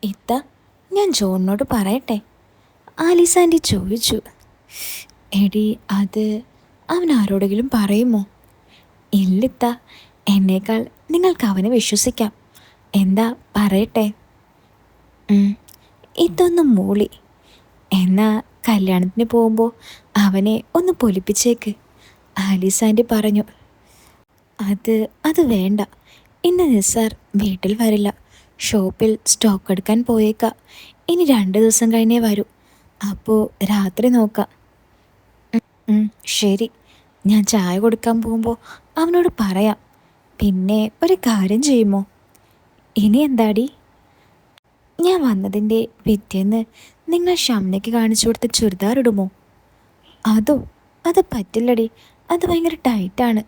ഇത്ത, ഞാൻ ജോണിനോട് പറയട്ടെ? ആലിസ് ആൻറ്റി ചോദിച്ചു. എടി, അത് അവൻ ആരോടെങ്കിലും പറയുമോ? ഇല്ലിത്ത, എന്നേക്കാൾ നിങ്ങൾക്ക് അവനെ വിശ്വസിക്കാം. എന്താ പറയട്ടെ? ഇതൊന്നും മൂളി. എന്നാ കല്യാണത്തിന് പോകുമ്പോൾ അവനെ ഒന്ന് പൊലിപ്പിച്ചേക്ക്, ആലീസ് ആൻറ്റി പറഞ്ഞു. അത് വേണ്ട. ഇന്ന് നിസാർ വീട്ടിൽ വരില്ല. ഷോപ്പിൽ സ്റ്റോക്ക് എടുക്കാൻ പോയേക്കാം. ഇനി 2 ദിവസം കഴിഞ്ഞേ വരൂ. അപ്പോൾ രാത്രി നോക്കാം. ശരി, ഞാൻ ചായ കൊടുക്കാൻ പോകുമ്പോൾ അവനോട് പറയാം. പിന്നെ ഒരു കാര്യം ചെയ്യുമോ? ഇനി എന്താടി? ഞാൻ വന്നതിൻ്റെ പിറ്റേന്ന് നിങ്ങൾ ഷംനയ്ക്ക് കാണിച്ചു കൊടുത്ത ചുരിദാർ ഇടുമോ? അത് പറ്റില്ലടി. അത് ഭയങ്കര ടൈറ്റാണ്.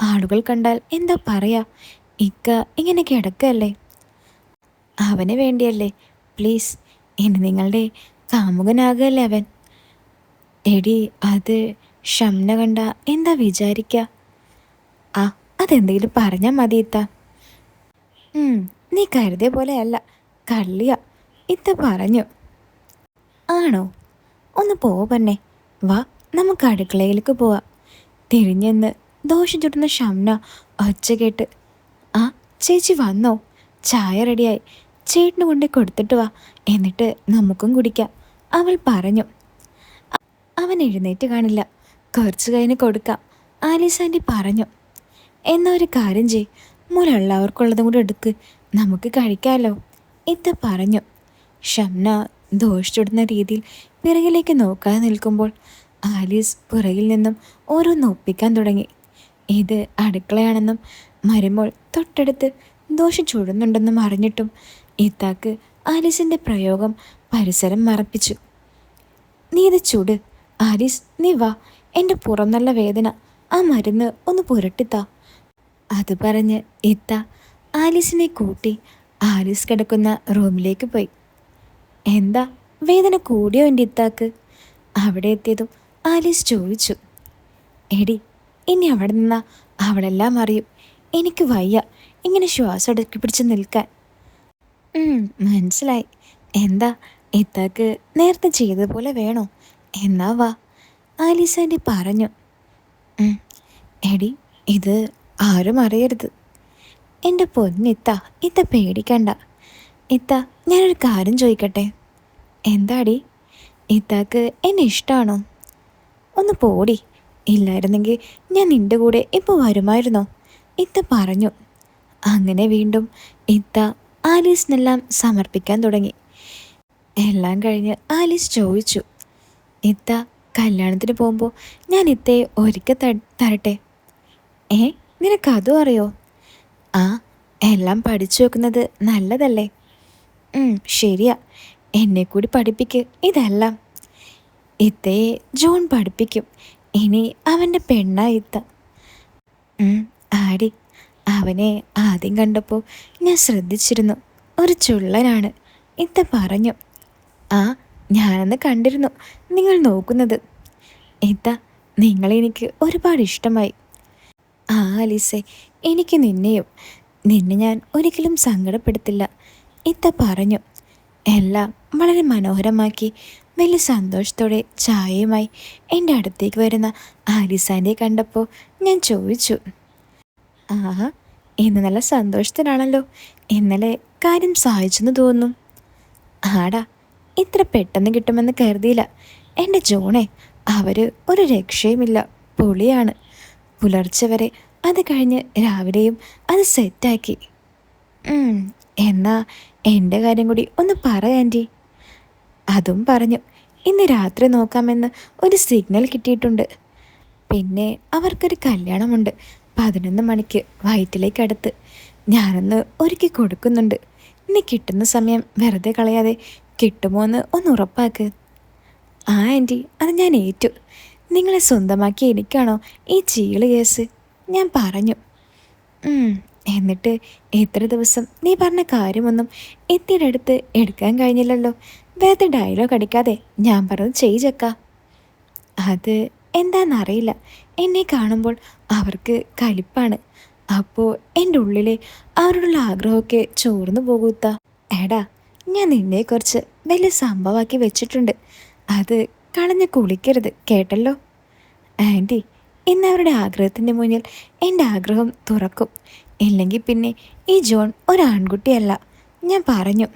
ആളുകൾ കണ്ടാൽ എന്താ പറയാ? ഇക്ക ഇങ്ങനെ കിടക്കല്ലേ. അവന് വേണ്ടിയല്ലേ, പ്ലീസ്. ഇനി നിങ്ങളുടെ കാമുകനാകല്ലേ അവൻ. എടി, അത് ഷംന കണ്ട എന്താ വിചാരിക്കുക? അതെന്തെങ്കിലും പറഞ്ഞാൽ മതി ഇത്ത. നീ കരുതിയ പോലെ അല്ല, കള്ളിയ, ഇത്ത പറഞ്ഞു. ആണോ? ഒന്ന് പോവന്നെ. വാ, നമുക്ക് അടുക്കളയിലേക്ക് പോവാം. തിരിഞ്ഞെന്ന് ദോശ ചുട്ടുന്ന ഷംന ഒച്ച കേട്ട്. ചേച്ചി വന്നോ? ചായ റെഡിയായി. ചേട്ടന് കൊണ്ട് കൊടുത്തിട്ട് വാ, എന്നിട്ട് നമുക്കും കുടിക്കാം, അവൾ പറഞ്ഞു. അവൻ എഴുന്നേറ്റ് കാണില്ല. കുറച്ച് കഴിഞ്ഞ് കൊടുക്കാം, ആലീസ് ആൻറ്റി പറഞ്ഞു. എന്നാ ഒരു കാര്യം ചെയ്, മുലുള്ളവർക്കുള്ളതും കൂടെ എടുക്ക്, നമുക്ക് കഴിക്കാമല്ലോ, ഇത്ത പറഞ്ഞു. ഷംന ദോശ ചുടുന്ന രീതിയിൽ പിറകിലേക്ക് നോക്കാതെ നിൽക്കുമ്പോൾ ആലീസ് പുറകിൽ നിന്നും ഓരോന്ന് ഒപ്പിക്കാൻ തുടങ്ങി. ഇത് അടുക്കളയാണെന്നും മരുമോൾ തൊട്ടടുത്ത് ദോശ ചുടുന്നുണ്ടെന്നും അറിഞ്ഞിട്ടും ഇത്താക്ക് ആലീസിൻ്റെ പ്രയോഗം പരിസരം മറപ്പിച്ചു. നീ ഇത് ചുട് ആലീസ്, നീ വാ, എൻ്റെ പുറം നല്ല വേദന, ആ മരുന്ന് ഒന്ന് പുരട്ടിത്താ. അത് പറഞ്ഞ് ഇത്ത ആലീസിനെ കൂട്ടി ആലീസ് കിടക്കുന്ന റൂമിലേക്ക് പോയി. എന്താ, വേദന കൂടിയോ എൻ്റെ ഇത്താക്ക്? അവിടെ എത്തിയതും ആലീസ് ചോദിച്ചു. എടി, ഇനി അവിടെ നിന്നാ അവളെല്ലാം അറിയും. എനിക്ക് വയ്യ ഇങ്ങനെ ശ്വാസം അടക്കി പിടിച്ച് നിൽക്കാൻ. മനസ്സിലായി. എന്താ, ഇത്താക്ക് നേരത്തെ ചെയ്തതുപോലെ വേണോ? എന്നാ വാ, ആലീസ് ആൻറ്റി പറഞ്ഞു. എടി, ഇത് ആരും അറിയരുത്. എൻ്റെ പൊന്നിത്ത, ഇത്ത പേടിക്കണ്ട. ഇത്ത, ഞാനൊരു കാര്യം ചോദിക്കട്ടെ? എന്താടി? ഇത്താക്ക് എന്നെ ഇഷ്ടമാണോ? ഒന്ന് പോടി. ഇല്ലായിരുന്നെങ്കിൽ ഞാൻ നിൻ്റെ കൂടെ ഇപ്പോൾ വരുമായിരുന്നോ? ഇത്ത പറഞ്ഞു. അങ്ങനെ വീണ്ടും ഇത്ത ആലീസിനെല്ലാം സമർപ്പിക്കാൻ തുടങ്ങി. എല്ലാം കഴിഞ്ഞ് ആലീസ് ചോദിച്ചു. ഇത്ത, കല്യാണത്തിന് പോകുമ്പോൾ ഞാൻ ഇത്തയെ ഒരുക്കി തരട്ടെ? നിനക്കതും അറിയോ? എല്ലാം പഠിച്ചു വെക്കുന്നത് നല്ലതല്ലേ? ശരിയാ, എന്നെ കൂടി പഠിപ്പിക്ക് ഇതെല്ലാം. ഇത്തയെ ജോൺ പഠിപ്പിക്കും. ഇനി അവൻ്റെ പെണ്ണായി ഇത്ത. ആടി, അവനെ ആദ്യം കണ്ടപ്പോൾ ഞാൻ ശ്രദ്ധിച്ചിരുന്നു. ഒരു ചുള്ളനാണ്, ഇത്ത പറഞ്ഞു. ഞാനന്ന് കണ്ടിരുന്നു നിങ്ങൾ നോക്കുന്നത്. ഇത്ത, നിങ്ങളെനിക്ക് ഒരുപാട് ഇഷ്ടമായി. ആലീസെ, എനിക്ക് നിന്നെ ഞാൻ ഒരിക്കലും സങ്കടപ്പെടുത്തില്ല, ഇത്ത പറഞ്ഞു. എല്ലാം വളരെ മനോഹരമാക്കി വലിയ സന്തോഷത്തോടെ ചായയുമായി എൻ്റെ അടുത്തേക്ക് വരുന്ന ആലീസാൻ്റെ കണ്ടപ്പോൾ ഞാൻ ചോദിച്ചു. ഇന്ന് നല്ല സന്തോഷത്തിലാണല്ലോ. ഇന്നലെ കാര്യം സഹായിച്ചെന്ന് തോന്നുന്നു. ആടാ, ഇത്ര പെട്ടെന്ന് കിട്ടുമെന്ന് കരുതിയില്ല. എൻ്റെ ജോണെ, അവർ ഒരു രക്ഷയുമില്ല, പൊളിയാണ്. പുലർച്ചെ വരെ, അത് കഴിഞ്ഞ് രാവിലെയും അത് സെറ്റാക്കി. എന്നാ എൻ്റെ കാര്യം കൂടി ഒന്ന് പറ ആൻറ്റി. അതും പറഞ്ഞു. ഇന്ന് രാത്രി നോക്കാമെന്ന് ഒരു സിഗ്നൽ കിട്ടിയിട്ടുണ്ട്. പിന്നെ അവർക്കൊരു കല്യാണമുണ്ട് 11 മണിക്ക് വയറ്റിലേക്കടുത്ത്. ഞാനൊന്ന് ഒരുക്കി കൊടുക്കുന്നുണ്ട്. ഇനി കിട്ടുന്ന സമയം വെറുതെ കളയാതെ കിട്ടുമോ എന്ന് ഒന്ന് ഉറപ്പാക്ക്. ആൻറ്റി, അത് ഞാൻ ഏറ്റു. നിങ്ങളെ സ്വന്തമാക്കി എനിക്കാണോ ഈ ചീള് കേസ്? ഞാൻ പറഞ്ഞു. എന്നിട്ട് എത്ര ദിവസം നീ പറഞ്ഞ കാര്യമൊന്നും എത്തിയുടെ അടുത്ത് എടുക്കാൻ കഴിഞ്ഞില്ലല്ലോ. വേറെ ഡയലോഗ് അടിക്കാതെ ഞാൻ പറഞ്ഞത് ചെയ്ച്ചക്ക. അത് എന്താണെന്നറിയില്ല, എന്നെ കാണുമ്പോൾ അവർക്ക് കലിപ്പാണ്. അപ്പോൾ എൻ്റെ ഉള്ളിലെ അവരോടുള്ള ആഗ്രഹമൊക്കെ ചോർന്നു പോകൂത്ത. എടാ, ഞാൻ നിന്നെക്കുറിച്ച് വലിയ സംഭവമാക്കി വെച്ചിട്ടുണ്ട്. അത് കളഞ്ഞ് കുളിക്കരുത് കേട്ടല്ലോ. ആൻറ്റി, ഇന്ന് അവരുടെ ആഗ്രഹത്തിൻ്റെ മുന്നിൽ എൻ്റെ ആഗ്രഹം തുറക്കും. ഇല്ലെങ്കിൽ പിന്നെ ഈ ജോൺ ഒരാൺകുട്ടിയല്ല. ഞാൻ പറഞ്ഞു.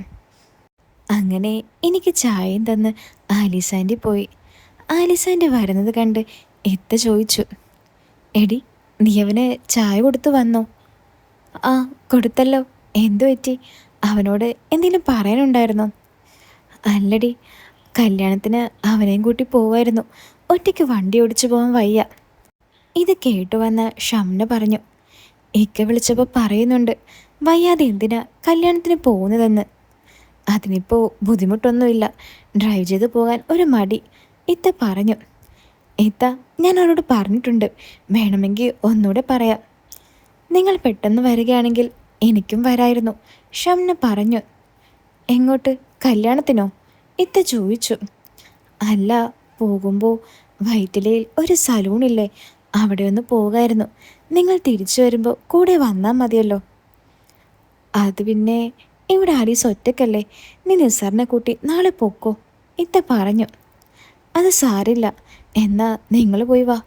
അങ്ങനെ എനിക്ക് ചായയും തന്ന് ആലിസാൻറ്റി പോയി. ആലിസാൻറ്റി വരുന്നത് കണ്ട് എത്ത ചോദിച്ചു, എടി നീ അവന് ചായ കൊടുത്തു വന്നോ? ആ, കൊടുത്തല്ലോ. എന്തു പറ്റി? അവനോട് എന്തെങ്കിലും പറയാനുണ്ടായിരുന്നോ? അല്ലടി, കല്യാണത്തിന് അവനെയും കൂട്ടി പോവായിരുന്നു. ഒറ്റയ്ക്ക് വണ്ടി ഓടിച്ചു പോകാൻ വയ്യ. ഇത് കേട്ടു വന്ന ഷംന പറഞ്ഞു, ഇക്ക വിളിച്ചപ്പോൾ പറയുന്നുണ്ട് വയ്യാതെ എന്തിനാ കല്യാണത്തിന് പോകുന്നതെന്ന്. അതിനിപ്പോൾ ബുദ്ധിമുട്ടൊന്നുമില്ല, ഡ്രൈവ് ചെയ്ത് പോകാൻ ഒരു മടി. ഇത്ത പറഞ്ഞു. ഇത്ത, ഞാൻ അവരോട് പറഞ്ഞിട്ടുണ്ട്, വേണമെങ്കിൽ ഒന്നുകൂടെ പറയാം. നിങ്ങൾ പെട്ടെന്ന് വരികയാണെങ്കിൽ എനിക്കും വരായിരുന്നു, ഷംന പറഞ്ഞു. എങ്ങോട്ട്? കല്യാണത്തിനോ? ഇത്ത ചോദിച്ചു. അല്ല, പോകുമ്പോൾ വൈറ്റിലയിൽ ഒരു സലൂണില്ലേ, അവിടെ ഒന്ന് പോകായിരുന്നു. നിങ്ങൾ തിരിച്ചു വരുമ്പോൾ കൂടെ വന്നാൽ മതിയല്ലോ. അത് പിന്നെ ഇവിടെ ആലീസ് ഒറ്റക്കല്ലേ, നീ നിസാറിനെ കൂട്ടി നാളെ പോക്കോ, ഇത്ത പറഞ്ഞു. അത് സാരില്ല, എന്നാ നിങ്ങൾ പോയി വാ,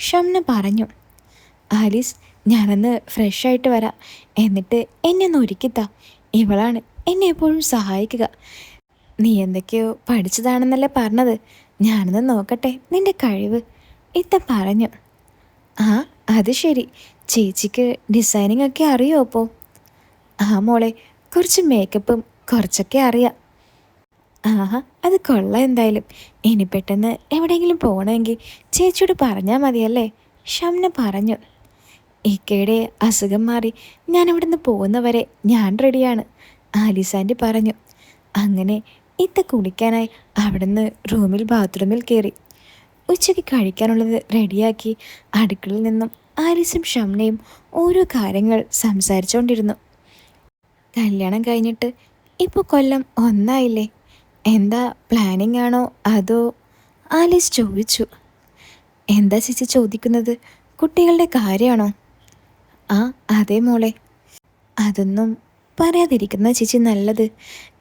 ഷംന പറഞ്ഞു. ആലീസ്, ഞാനൊന്ന് ഫ്രഷായിട്ട് വരാം, എന്നിട്ട് എന്നെ ഒന്ന് ഒരുക്കിത്താ. ഇവളാണ് എന്നെ എപ്പോഴും സഹായിക്കുക. നീ എന്തൊക്കെയോ പഠിച്ചതാണെന്നല്ലേ പറഞ്ഞത്, ഞാനൊന്ന് നോക്കട്ടെ നിന്റെ കഴിവ്, ഇത്ത പറഞ്ഞു. ആ, അത് ശരി. ചേച്ചിക്ക് ഡിസൈനിങ് ഒക്കെ അറിയോ അപ്പോൾ? ആ മോളെ, കുറച്ച് മേക്കപ്പും കുറച്ചൊക്കെ അറിയാം. ആഹാ, അത് കൊള്ളാം എന്തായാലും. ഇനി പെട്ടെന്ന് എവിടെയെങ്കിലും പോകണമെങ്കിൽ ചേച്ചിയോട് പറഞ്ഞാൽ മതിയല്ലേ, ഷംന പറഞ്ഞു. ഇക്കയുടെ അസുഖം മാറി ഞാൻ ഇവിടുന്ന് പോകുന്നവരെ ഞാൻ റെഡിയാണ്, ആലിസാൻറ്റി പറഞ്ഞു. അങ്ങനെ ഇത്ത കുളിക്കാനായി അവിടുന്ന് ബാത്റൂമിൽ കയറി. ഉച്ചയ്ക്ക് കഴിക്കാനുള്ളത് റെഡിയാക്കി അടുക്കളയിൽ നിന്നും ആലിസും ഷംനയും ഓരോ കാര്യങ്ങൾ സംസാരിച്ചുകൊണ്ടിരുന്നു. കല്യാണം കഴിഞ്ഞിട്ട് ഇപ്പോൾ കൊല്ലം ഒന്നായില്ലേ, എന്താ പ്ലാനിങ് ആണോ അതോ? ആലീസ് ചോദിച്ചു. എന്താ ചേച്ചി ചോദിക്കുന്നത്? കുട്ടികളുടെ കാര്യമാണോ? ആ, അതെ മോളെ. അതൊന്നും പറയാതിരിക്കുന്ന ചേച്ചി നല്ലത്.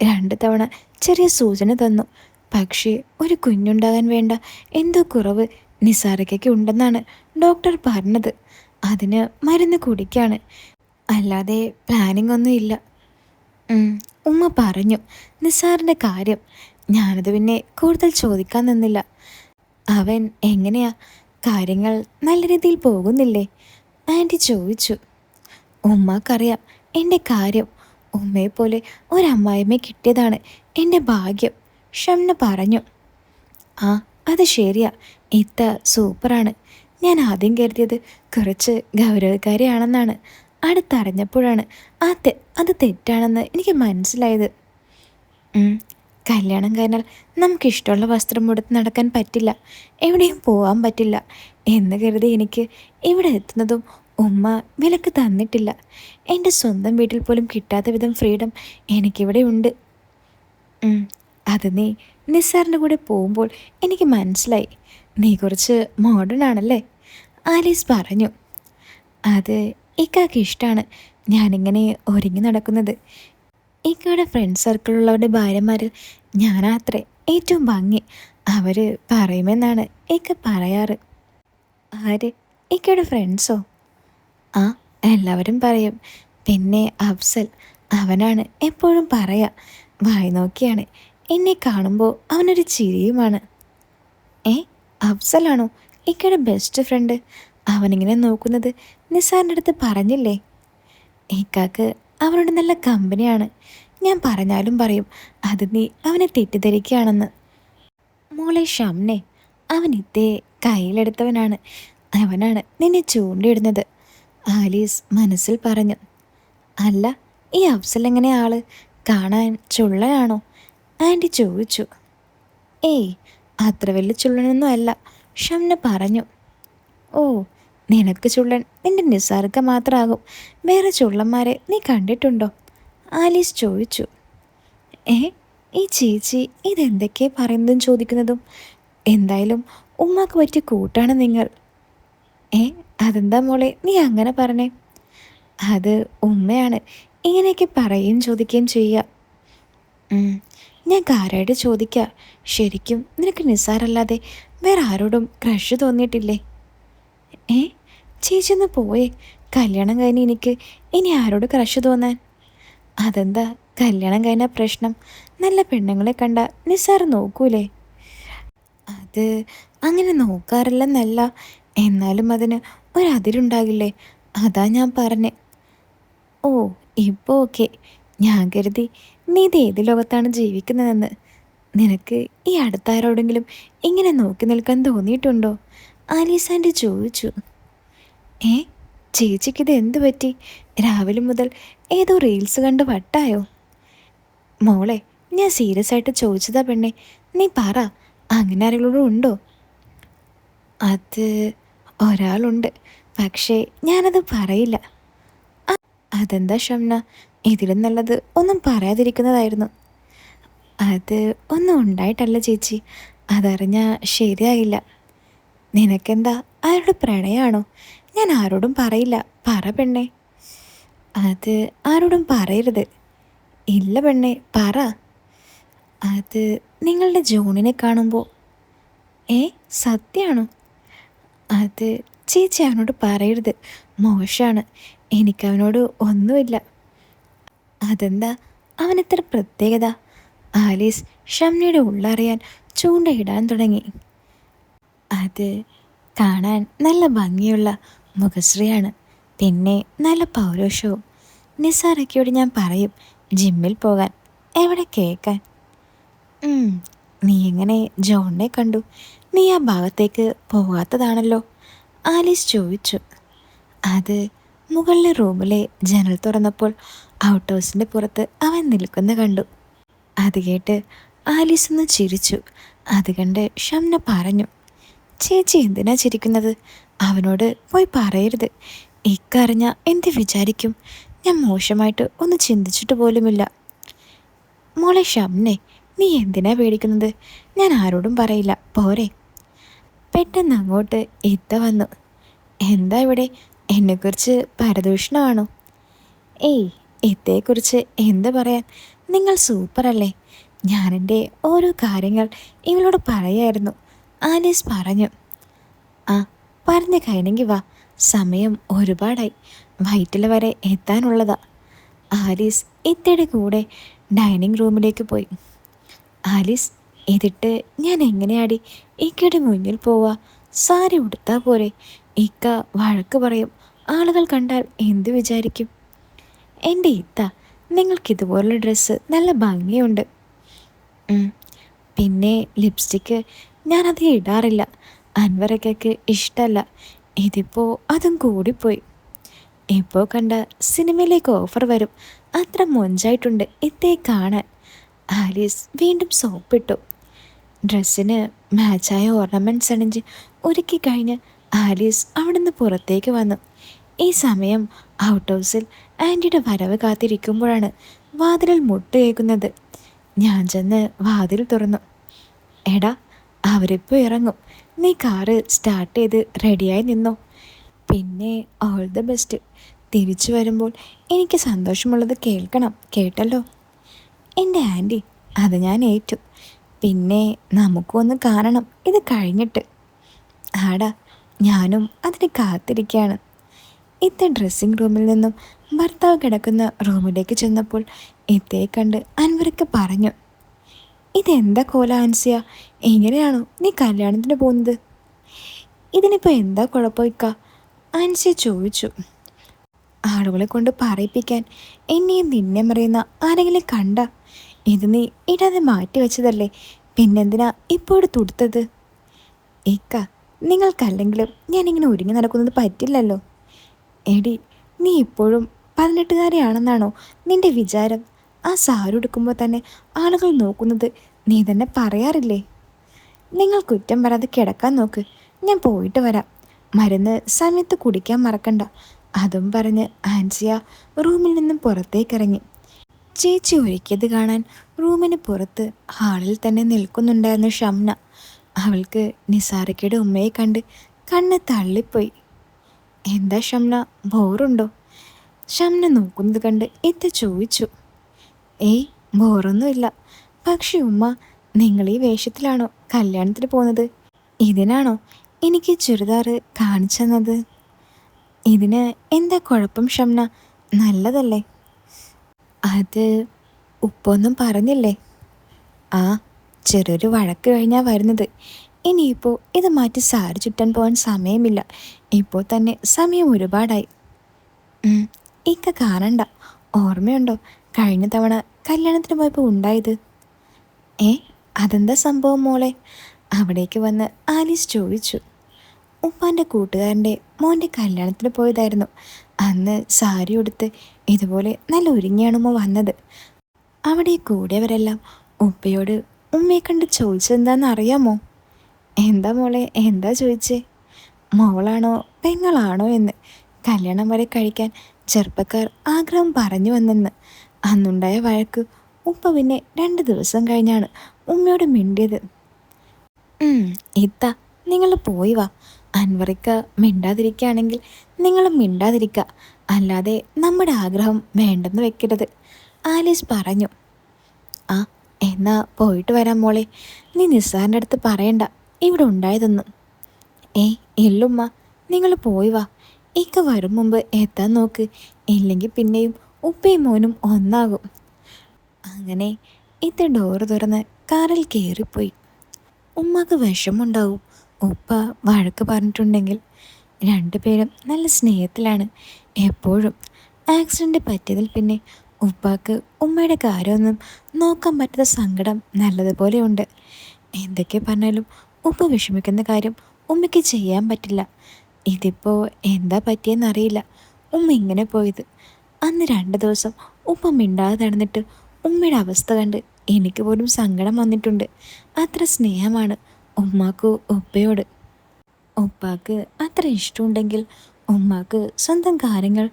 2 തവണ ചെറിയ സൂചന തന്നു, പക്ഷേ ഒരു കുഞ്ഞുണ്ടാകാൻ വേണ്ട എന്തോ കുറവ് നിസാറിക്കയ്ക്ക് ഉണ്ടെന്നാണ് ഡോക്ടർ പറഞ്ഞത്. അതിന് മരുന്ന് കുടിക്കാണ്, അല്ലാതെ പ്ലാനിങ് ഒന്നും ഇല്ല. ഉമ്മ പറഞ്ഞു നിസാറിൻ്റെ കാര്യം. ഞാനത് പിന്നെ കൂടുതൽ ചോദിക്കാൻ നിന്നില്ല. അവൻ എങ്ങനെയാ, കാര്യങ്ങൾ നല്ല രീതിയിൽ പോകുന്നില്ലേ, ആൻറ്റി ചോദിച്ചു. ഉമ്മാക്കറിയാം എൻ്റെ കാര്യം. ഉമ്മയെപ്പോലെ ഒരമ്മായിമ്മയെ കിട്ടിയതാണ് എൻ്റെ ഭാഗ്യം, ഷംന പറഞ്ഞു. ആ, അത് ശരിയാ, ഇത്ത സൂപ്പറാണ്. ഞാൻ ആദ്യം കരുതിയത് കുറച്ച് ഗൗരവക്കാരിയാണെന്നാണ്. അടുത്തറിഞ്ഞപ്പോഴാണ് അത് തെറ്റാണെന്ന് എനിക്ക് മനസ്സിലായത്. കല്യാണം കഴിഞ്ഞാൽ നമുക്കിഷ്ടമുള്ള വസ്ത്രം ഉടുത്ത് നടക്കാൻ പറ്റില്ല, എവിടെയും പോകാൻ പറ്റില്ല എന്ന് കരുതി എനിക്ക് ഇവിടെ എത്തുന്നതും ഉമ്മ വിലക്ക് തന്നിട്ടില്ല. എൻ്റെ സ്വന്തം വീട്ടിൽ പോലും കിട്ടാത്ത വിധം ഫ്രീഡം എനിക്കിവിടെ ഉണ്ട്. അത് നീ നിസാറിൻ്റെ കൂടെ പോകുമ്പോൾ എനിക്ക് മനസ്സിലായി. നീ കുറച്ച് മോഡേൺ ആണല്ലേ, ആലീസ് പറഞ്ഞു. അത് ഇക്കാക്ക് ഇഷ്ടമാണ് ഞാനിങ്ങനെ ഒരുങ്ങി നടക്കുന്നത്. ഇക്കയുടെ ഫ്രണ്ട് സർക്കിളുള്ളവരുടെ ഭാര്യമാരിൽ ഞാനാത്രേ ഏറ്റവും ഭംഗി, അവർ പറയുമെന്നാണ് ഇക്ക പറയാറ്. ആര്? ഇക്കയുടെ ഫ്രണ്ട്സോ? ആ, എല്ലാവരും പറയും. പിന്നെ അഫ്സൽ, അവനാണ് എപ്പോഴും പറയാ. വായി നോക്കിയാണ്, എന്നെ കാണുമ്പോൾ അവനൊരു ചിരിയുമാണ്. ഏ, അഫ്സലാണോ ഇക്കയുടെ ബെസ്റ്റ് ഫ്രണ്ട്? അവനിങ്ങനെ നോക്കുന്നത് നിസാറിൻ്റെ അടുത്ത് പറഞ്ഞില്ലേ? ഇക്കാക്ക് അവനോട് നല്ല കമ്പനിയാണ്. ഞാൻ പറഞ്ഞാലും പറയും അത് നീ അവനെ തെറ്റിദ്ധരിക്കുകയാണെന്ന്. മോളെ ഷംനെ, അവൻ ഇതേ കയ്യിലെടുത്തവനാണ്, അവനാണ് നിന്നെ ചൂണ്ടിയിടുന്നത്, ആലീസ് മനസ്സിൽ പറഞ്ഞു. അല്ല, ഈ അഫ്സൽ എങ്ങനെ ആള്? കാണാൻ ചുള്ളനാണോ? ആൻറ്റി ചോദിച്ചു. ഏയ്, അത്ര വലിയ ചുള്ളനൊന്നും അല്ല, ഷംന പറഞ്ഞു. ഓ, നിനക്ക് ചുള്ളൻ നിന്റെ നിസാർക്ക മാത്രമാകും, വേറെ ചുള്ളന്മാരെ നീ കണ്ടിട്ടുണ്ടോ? ആലീസ് ചോദിച്ചു. ഏ, ഈ ചേച്ചി ഇതെന്തൊക്കെ പറയുന്നതും ചോദിക്കുന്നതും. എന്തായാലും ഉമ്മാക്ക് പറ്റിയ കൂട്ടാണ് നിങ്ങൾ. ഏ, അതെന്താ മോളെ നീ അങ്ങനെ പറഞ്ഞേ? അത് ഉമ്മയാണ് ഇങ്ങനെയൊക്കെ പറയുകയും ചോദിക്കുകയും ചെയ്യുക. ഉം, ഞാൻ കാര്യമായിട്ട് ചോദിക്കാം. ശരിക്കും നിനക്ക് നിസ്സാരല്ലാതെ വേറെ ആരോടും ക്രഷ് തോന്നിയിട്ടില്ലേ? ഏ, ചേച്ചി ഒന്ന് പോയേ. കല്യാണം കഴിഞ്ഞ് എനിക്ക് ഇനി ആരോട് ക്രഷ് തോന്നാൻ? അതെന്താ കല്യാണം കഴിഞ്ഞ പ്രശ്നം? നല്ല പെണ്ണുങ്ങളെ കണ്ട നിസ്സാരം നോക്കൂലേ? അത് അങ്ങനെ നോക്കാറില്ലെന്നല്ല, എന്നാലും അതിന് ഒരതിരുണ്ടാകില്ലേ? അതാ ഞാൻ പറഞ്ഞേ. ഓ, ഇപ്പോൾ ഓക്കെ. ഞാൻ കരുതി നീ ഇത് ഏത് ലോകത്താണ് ജീവിക്കുന്നതെന്ന്. നിനക്ക് ഈ അടുത്താരോടെങ്കിലും ഇങ്ങനെ നോക്കി നിൽക്കാൻ തോന്നിയിട്ടുണ്ടോ? ആലീസ് ആൻറ്റി ചോദിച്ചു. ഏ, ചേച്ചിക്കിത് എന്ത് പറ്റി? രാവിലെ മുതൽ ഏതോ റീൽസ് കണ്ട് വട്ടായോ? മോളെ, ഞാൻ സീരിയസ് ആയിട്ട് ചോദിച്ചതാ പെണ്ണെ. നീ പറ, അങ്ങനെ ആരെങ്കിലും ഉണ്ടോ? അത് ഒരാളുണ്ട്, പക്ഷേ ഞാനത് പറയില്ല. അതെന്താ ഷംന, ഇതിലും നല്ലത് ഒന്നും പറയാതിരിക്കുന്നതായിരുന്നു. അത് ഒന്നും ഉണ്ടായിട്ടല്ല ചേച്ചി, അതറിഞ്ഞാൽ ശരിയായില്ല. നിനക്കെന്താ ആരോട് പ്രണയമാണോ? ഞാൻ ആരോടും പറയില്ല. പറ പെണ്ണെ. അത് ആരോടും പറയരുത്. ഇല്ല പെണ്ണെ, പറ. അത് നിങ്ങളുടെ ജോണിനെ കാണുമ്പോൾ. ഏ, സത്യമാണോ? അത് ചേച്ചി അവനോട് പറയരുത്, മോശമാണ്. എനിക്കവനോട് ഒന്നുമില്ല. അതെന്താ അവനെത്ര പ്രത്യേകത? ആലീസ് ഷംനയുടെ ഉള്ളറിയാൻ ചൂണ്ടയിടാൻ തുടങ്ങി. അത് കാണാൻ നല്ല ഭംഗിയുള്ള മുഖശ്രീയാണ്, പിന്നെ നല്ല പൗരുഷവും. നിസാറയ്ക്കോട് ഞാൻ പറയും ജിമ്മിൽ പോകാൻ. എവിടെ കേൾക്കാൻ? നീ എങ്ങനെ ജോണിനെ കണ്ടു? നീ ആ ഭാഗത്തേക്ക് പോകാത്തതാണല്ലോ? ആലീസ് ചോദിച്ചു. അത് മുകളിലെ റൂമിലെ ജനൽ തുറന്നപ്പോൾ ഔട്ട് ഹൗസിൻ്റെ പുറത്ത് അവൻ നിൽക്കുന്ന കണ്ടു. അത് കേട്ട് ആലീസ് ഒന്ന് ചിരിച്ചു. അത് കണ്ട് ഷംന പറഞ്ഞു, ചേച്ചി എന്തിനാ ചിരിക്കുന്നത്? അവനോട് പോയി പറയരുത്. ഇക്കറിഞ്ഞ എന്ത് വിചാരിക്കും? ഞാൻ മോശമായിട്ട് ഒന്ന് ചിന്തിച്ചിട്ട് പോലുമില്ല. മോളെ ഷംനെ, നീ എന്തിനാ പേടിക്കുന്നത്? ഞാൻ ആരോടും പറയില്ല, പോരെ? പെട്ടെന്ന് അങ്ങോട്ട് ഇത്ത വന്നു. എന്താ ഇവിടെ? എന്നെക്കുറിച്ച് പരദൂഷണമാണോ? ഏയ്, ഇത്തയെക്കുറിച്ച് എന്ത് പറയാൻ? നിങ്ങൾ സൂപ്പറല്ലേ. ഞാനെൻ്റെ ഓരോ കാര്യങ്ങൾ ഇവളോട് പറയായിരുന്നു, ആലീസ് പറഞ്ഞു. ആ, പറഞ്ഞു കഴിഞ്ഞെങ്കിൽ വാ, സമയം ഒരുപാടായി, വൈറ്റിൽ വരെ എത്താനുള്ളതാ. ആലീസ് ഇത്തയുടെ കൂടെ ഡൈനിങ് റൂമിലേക്ക് പോയി. ആലീസ്, ഇതിട്ട് ഞാൻ എങ്ങനെയാടി ഇക്കയുടെ മുന്നിൽ പോവാ? സാരി ഉടുത്താൽ പോരെ? ഇക്ക വഴക്ക് പറയും, ആളുകൾ കണ്ടാൽ എന്ത് വിചാരിക്കും? എൻ്റെ ഇത്ത, നിങ്ങൾക്കിതുപോലുള്ള ഡ്രസ്സ് നല്ല ഭംഗിയുണ്ട്. പിന്നെ ലിപ്സ്റ്റിക്ക് ഞാനത് ഇടാറില്ല, അൻവറയ്ക്കൊക്കെ ഇഷ്ടമല്ല. ഇതിപ്പോൾ അതും കൂടിപ്പോയി. ഇപ്പോൾ കണ്ട സിനിമയിലേക്ക് ഓഫർ വരും, അത്ര മൊഞ്ചായിട്ടുണ്ട് ഇത്തയെ കാണാൻ. ആലീസ് വീണ്ടും സോപ്പിട്ടു. ഡ്രസ്സിന് മാച്ചായ ഓർണമെൻറ്റ്സ് അണിഞ്ഞ് ഒരുക്കി കഴിഞ്ഞ് ആലീസ് അവിടുന്ന് പുറത്തേക്ക് വന്നു. ഈ സമയം ഔട്ട് ഹൗസിൽ ആൻറ്റിയുടെ വരവ് കാത്തിരിക്കുമ്പോഴാണ് വാതിലിൽ മുട്ട് കേൾക്കുന്നത്. ഞാൻ ചെന്ന് വാതിൽ തുറന്നു. എടാ, അവരിപ്പോൾ ഇറങ്ങും, നീ കാറ് സ്റ്റാർട്ട് ചെയ്ത് റെഡിയായി നിന്നോ. പിന്നെ ഓൾ ദ ബെസ്റ്റ്. തിരിച്ചു വരുമ്പോൾ എനിക്ക് സന്തോഷമുള്ളത് കേൾക്കണം, കേട്ടല്ലോ? എൻ്റെ ആൻറ്റി, അത് ഞാൻ ഏറ്റു. പിന്നെ നമുക്കൊന്ന് കാണണം ഇത് കഴിഞ്ഞിട്ട്. ആടാ, ഞാനും അതിന് കാത്തിരിക്കുകയാണ്. ഇത്ത ഡ്രസ്സിങ് റൂമിൽ നിന്നും ഭർത്താവ് കിടക്കുന്ന റൂമിലേക്ക് ചെന്നപ്പോൾ ഇത്തയെ കണ്ട് അൻവർക്ക് പറഞ്ഞു, ഇതെന്താ കോല ആൻസിയ? എങ്ങനെയാണോ നീ കല്യാണത്തിന് പോകുന്നത്? ഇതിനിപ്പോൾ എന്താ കുഴപ്പമിക്ക? ആൻസിയ ചോദിച്ചു. ആളുകളെ കൊണ്ട് പറയിപ്പിക്കാൻ എന്നെയും നിന്നെ മറിയുന്ന ആരെങ്കിലും കണ്ട? ഇത് നീ ഇടാതെ മാറ്റി വെച്ചതല്ലേ, പിന്നെന്തിനാ ഇപ്പോഴും തുടുത്തത്? ഇക്ക, നിങ്ങൾക്കല്ലെങ്കിലും ഞാനിങ്ങനെ ഒരുങ്ങി നടക്കുന്നത് പറ്റില്ലല്ലോ. എടി, നീ ഇപ്പോഴും 18കാരിയാണെന്നാണോ നിൻ്റെ വിചാരം? ആ സാരി ഉടുക്കുമ്പോൾ തന്നെ ആളുകൾ നോക്കുന്നത് നീ തന്നെ പറയാറില്ലേ? നിങ്ങൾ കുറ്റം പറയാതെ കിടക്കാൻ നോക്ക്, ഞാൻ പോയിട്ട് വരാം. മരുന്ന് സമയത്ത് കുടിക്കാൻ മറക്കണ്ട. അതും പറഞ്ഞ് ആൻസിയ റൂമിൽ നിന്നും പുറത്തേക്കിറങ്ങി. ചേച്ചി ഒരുക്കിയത് കാണാൻ റൂമിന് പുറത്ത് ഹാളിൽ തന്നെ നിൽക്കുന്നുണ്ടായിരുന്നു ഷംന. അവൾക്ക് നിസാരക്കയുടെ ഉമ്മയെ കണ്ട് കണ്ണ് തള്ളിപ്പോയി. എന്താ ഷംന, ബോറുണ്ടോ? ഷംന നോക്കുന്നത് കണ്ട് ഇത്ത ചോദിച്ചു. ഏയ്, ബോറൊന്നുമില്ല. പക്ഷെ ഉമ്മ, നിങ്ങൾ ഈ വേഷത്തിലാണോ കല്യാണത്തിന് പോകുന്നത്? ഇതിനാണോ എനിക്ക് ചുരിദാർ കാണിച്ചു തന്നത്? ഇതിന് എന്താ കുഴപ്പം ഷംന? നല്ലതല്ലേ? അത് ഉപ്പൊന്നും പറഞ്ഞില്ലേ? ആ, ചെറിയൊരു വഴക്ക് കഴിഞ്ഞാൽ വരുന്നത്. ഇനിയിപ്പോൾ ഇത് മാറ്റി സാരി ചുറ്റാൻ പോകാൻ സമയമില്ല. ഇപ്പോൾ തന്നെ സമയം ഒരുപാടായി. ഇക്ക കാണണ്ട. ഓർമ്മയുണ്ടോ കഴിഞ്ഞ തവണ കല്യാണത്തിന് പോയപ്പോൾ ഉണ്ടായത്? ഏ, അതെന്താ സംഭവം മോളെ? അവിടേക്ക് വന്ന് ആലീസ് ചോദിച്ചു. ഉപ്പാൻ്റെ കൂട്ടുകാരൻ്റെ മോൻ്റെ കല്യാണത്തിന് പോയതായിരുന്നു. അന്ന് സാരി ഉടുത്ത് ഇതുപോലെ നല്ല ഒരുങ്ങിയാണുമ്മ വന്നത്. അവിടെ കൂടിയവരെല്ലാം ഉപ്പയോട് ഉമ്മയെ കണ്ട് ചോദിച്ചെന്താണെന്ന് അറിയാമോ? എന്താ മോളെ, എന്താ ചോദിച്ചേ? മോളാണോ പെങ്ങളാണോ എന്ന്. കല്യാണം വരെ കഴിക്കാൻ ചെറുപ്പക്കാർ ആഗ്രഹം പറഞ്ഞു വന്നെന്ന്. അന്നുണ്ടായ വഴക്ക് ഉപ്പ പിന്നെ 2 ദിവസം കഴിഞ്ഞാണ് ഉമ്മയോട് മിണ്ടിയത്. ഇത്ത, നിങ്ങൾ പോയി വാ. അൻവറിക്ക മിണ്ടാതിരിക്കുകയാണെങ്കിൽ നിങ്ങൾ മിണ്ടാതിരിക്കുക, അല്ലാതെ നമ്മുടെ ആഗ്രഹം വേണ്ടെന്ന് വെക്കരുത്, ആലീസ് പറഞ്ഞു. ആ, എന്നാ പോയിട്ട് വരാം മോളെ. നീ നിസ്സാറിൻ്റെ അടുത്ത് പറയണ്ട ഇവിടെ ഉണ്ടായതൊന്നും. ഇല്ലുമ്മ, നിങ്ങൾ പോയി വാ. ഇക്ക വരും മുമ്പ് എത്താൻ നോക്ക്, ഇല്ലെങ്കിൽ പിന്നെയും ഉപ്പയും മോനും ഒന്നാകും. അങ്ങനെ ഇത്ത ഡോറ് തുറന്ന് കാറിൽ കയറിപ്പോയി. ഉമ്മക്ക് വിഷമുണ്ടാവും ഉപ്പ വഴക്ക് പറഞ്ഞിട്ടുണ്ടെങ്കിൽ. രണ്ടുപേരും നല്ല സ്നേഹത്തിലാണ് എപ്പോഴും. ആക്സിഡൻറ്റ് പറ്റിയതിൽ പിന്നെ ഉപ്പാക്ക് ഉമ്മയുടെ കാര്യമൊന്നും നോക്കാൻ പറ്റാത്ത സങ്കടം നല്ലതുപോലെ ഉണ്ട്. എന്തൊക്കെ പറഞ്ഞാലും ഉപ്പ വിഷമിക്കുന്ന കാര്യം ഉമ്മയ്ക്ക് ചെയ്യാൻ പറ്റില്ല. ഇതിപ്പോൾ എന്താ പറ്റിയെന്നറിയില്ല ഉമ്മ ഇങ്ങനെ പോയത്. അന്ന് 2 ദിവസം ഉപ്പ മിണ്ടാതെ നടന്നിട്ട് ഉമ്മയുടെ അവസ്ഥ കണ്ട് എനിക്ക് പോലും സങ്കടം വന്നിട്ടുണ്ട്. അത്ര സ്നേഹമാണ് ഉമ്മാക്ക് ഉപ്പയോട്. ഉപ്പാക്ക് അത്ര ഇഷ്ടമുണ്ടെങ്കിൽ ഉമ്മാക്ക് സ്വന്തം കാര്യങ്ങൾ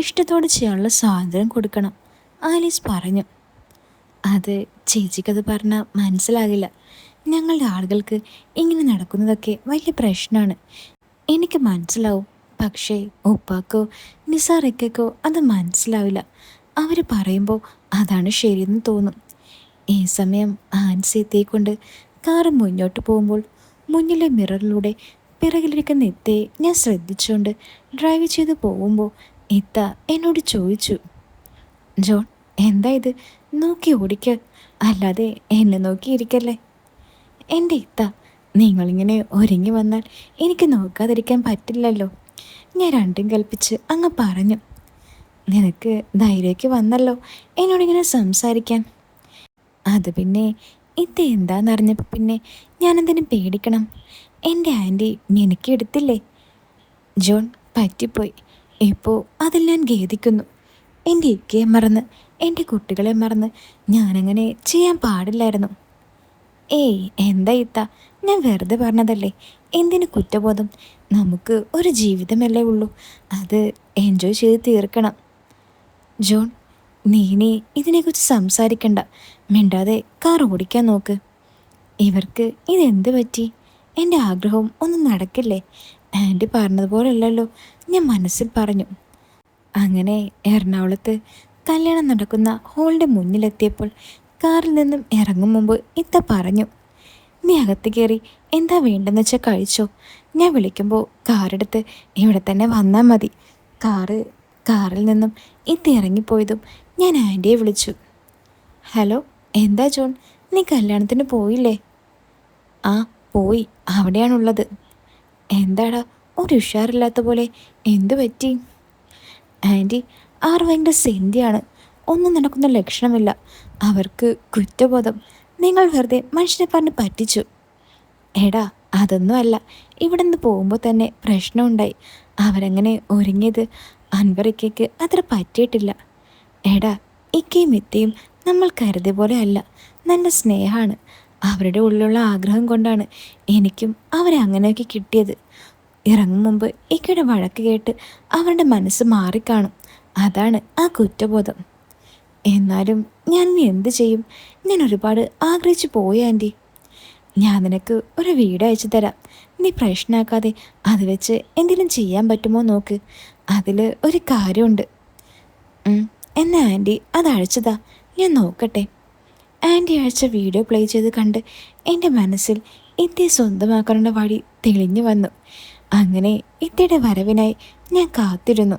ഇഷ്ടത്തോടെ ചെയ്യാനുള്ള സ്വാതന്ത്ര്യം കൊടുക്കണം, ആലീസ് പറഞ്ഞു. അത് ചേച്ചിക്കത് പറഞ്ഞാൽ മനസ്സിലാകില്ല. ഞങ്ങളുടെ ആളുകൾക്ക് ഇങ്ങനെ നടക്കുന്നതൊക്കെ വലിയ പ്രശ്നമാണ്. എനിക്ക് മനസ്സിലാവും. പക്ഷേ ഉപ്പാക്കോ നിസാറിക്കോ അത് മനസ്സിലാവില്ല. അവർ പറയുമ്പോൾ അതാണ് ശരിയെന്ന് തോന്നും. ഈ സമയം ആൻസി എത്തിക്കൊണ്ട് കാറ് മുന്നോട്ട് പോകുമ്പോൾ മുന്നിലെ മിററിലൂടെ പിറകിലിരിക്കുന്ന ഇത്തയെ ഞാൻ ശ്രദ്ധിച്ചുകൊണ്ട് ഡ്രൈവ് ചെയ്ത് പോകുമ്പോൾ ഇത്ത എന്നോട് ചോദിച്ചു, ജോൺ, എന്താ ഇത്? നോക്കി ഓടിക്കുക, അല്ലാതെ എന്നെ നോക്കിയിരിക്കല്ലേ. എൻ്റെ ഇത്ത, നിങ്ങളിങ്ങനെ ഒരുങ്ങി വന്നാൽ എനിക്ക് നോക്കാതിരിക്കാൻ പറ്റില്ലല്ലോ. ഞാൻ രണ്ടും കൽപ്പിച്ച് അങ്ങ് പറഞ്ഞു. നിനക്ക് ധൈര്യമൊക്കെ വന്നല്ലോ എന്നോടിങ്ങനെ സംസാരിക്കാൻ. അത് പിന്നെ ഇത്ത എന്താണെന്നറിഞ്ഞപ്പോൾ പിന്നെ ഞാനെന്തിനും പേടിക്കണം? എൻ്റെ ആൻറ്റി എനിക്ക് എടുത്തില്ലേ. ജോൺ, പറ്റിപ്പോയി. ഇപ്പോൾ അതിൽ ഞാൻ ഖേദിക്കുന്നു. എൻ്റെ ഇക്കയെ മറന്ന് എൻ്റെ കുട്ടികളെ മറന്ന് ഞാനങ്ങനെ ചെയ്യാൻ പാടില്ലായിരുന്നു. എന്താ ഇത്ത, ഞാൻ വെറുതെ പറഞ്ഞതല്ലേ. എന്തിനു കുറ്റബോധം? നമുക്ക് ഒരു ജീവിതമല്ലേ ഉള്ളൂ, അത് എൻജോയ് ചെയ്ത് തീർക്കണം. ജോൺ, നീ ഇതിനെക്കുറിച്ച് സംസാരിക്കണ്ട. മിണ്ടാതെ കാർ ഓടിക്കാൻ നോക്ക്. ഇവർക്ക് ഇതെന്ത് പറ്റി? എൻ്റെ ആഗ്രഹം ഒന്നും നടക്കില്ലേ? ആൻറ്റി പറഞ്ഞതുപോലല്ലല്ലോ ഞാൻ മനസ്സിൽ പറഞ്ഞു. അങ്ങനെ എറണാകുളത്ത് കല്യാണം നടക്കുന്ന ഹോളിൻ്റെ മുന്നിലെത്തിയപ്പോൾ കാറിൽ നിന്നും ഇറങ്ങും മുമ്പ് ഇത്ത പറഞ്ഞു, നീ അകത്ത് കയറി എന്താ വേണ്ടെന്ന് വെച്ചാൽ കഴിച്ചോ. ഞാൻ വിളിക്കുമ്പോൾ കാറെടുത്ത് ഇവിടെ തന്നെ വന്നാൽ മതി. കാറിൽ നിന്നും ഇത്ത ഇറങ്ങിപ്പോയതും ഞാൻ ആൻറ്റിയെ വിളിച്ചു. ഹലോ, എന്താ ജോൺ, നീ കല്യാണത്തിന് പോയില്ലേ? ആ, പോയി, അവിടെയാണുള്ളത്. എന്താടാ ഒരു ഉഷാറില്ലാത്ത പോലെ, എന്തു പറ്റി? ആൻറ്റി, അവർ ഭയങ്കര സെന്റിയാണ്. ഒന്നും നടക്കുന്ന ലക്ഷണമില്ല. അവർക്ക് കുറ്റബോധം. നിങ്ങൾ വെറുതെ മനുഷ്യനെ പറഞ്ഞ് പറ്റിച്ചു. എടാ, അതൊന്നും അല്ല. ഇവിടെ നിന്ന് പോകുമ്പോൾ തന്നെ പ്രശ്നമുണ്ടായി. അവരങ്ങനെ ഒരുങ്ങിയത് അൻവറിക്കയ്ക്ക് അത്ര പറ്റിയിട്ടില്ല. എടാ, ഇക്കയും ഇത്തയും നമ്മൾ കരുതിയ പോലെ അല്ല. നല്ല സ്നേഹമാണ്. അവരുടെ ഉള്ളിലുള്ള ആഗ്രഹം കൊണ്ടാണ് എനിക്കും അവരെ അങ്ങനെയൊക്കെ കിട്ടിയത്. ഇറങ്ങും മുമ്പ് ഇക്കയുടെ വഴക്ക് കേട്ട് അവരുടെ മനസ്സ് മാറിക്കാണും. അതാണ് ആ കുറ്റബോധം. എന്നാലും ഞാൻ ഇനി എന്ത് ചെയ്യും? ഞാൻ ഒരുപാട് ആഗ്രഹിച്ചു പോയി ആൻറ്റി. ഞാൻ നിനക്ക് ഒരു വീട് അയച്ചു തരാം. നീ പ്രശ്നമാക്കാതെ അത് വെച്ച് എന്തെങ്കിലും ചെയ്യാൻ പറ്റുമോ നോക്ക്. അതിൽ ഒരു കാര്യമുണ്ട്. എന്നാ ആൻറ്റി അത് അയച്ചതാ, ഞാൻ നോക്കട്ടെ. ആൻറ്റി അയച്ച വീഡിയോ പ്ലേ ചെയ്ത് കണ്ട് എൻ്റെ മനസ്സിൽ ഇത്തയെ സ്വന്തമാക്കാനുള്ള വഴി തെളിഞ്ഞു വന്നു. അങ്ങനെ ഇത്തയുടെ വരവിനായി ഞാൻ കാത്തിരുന്നു.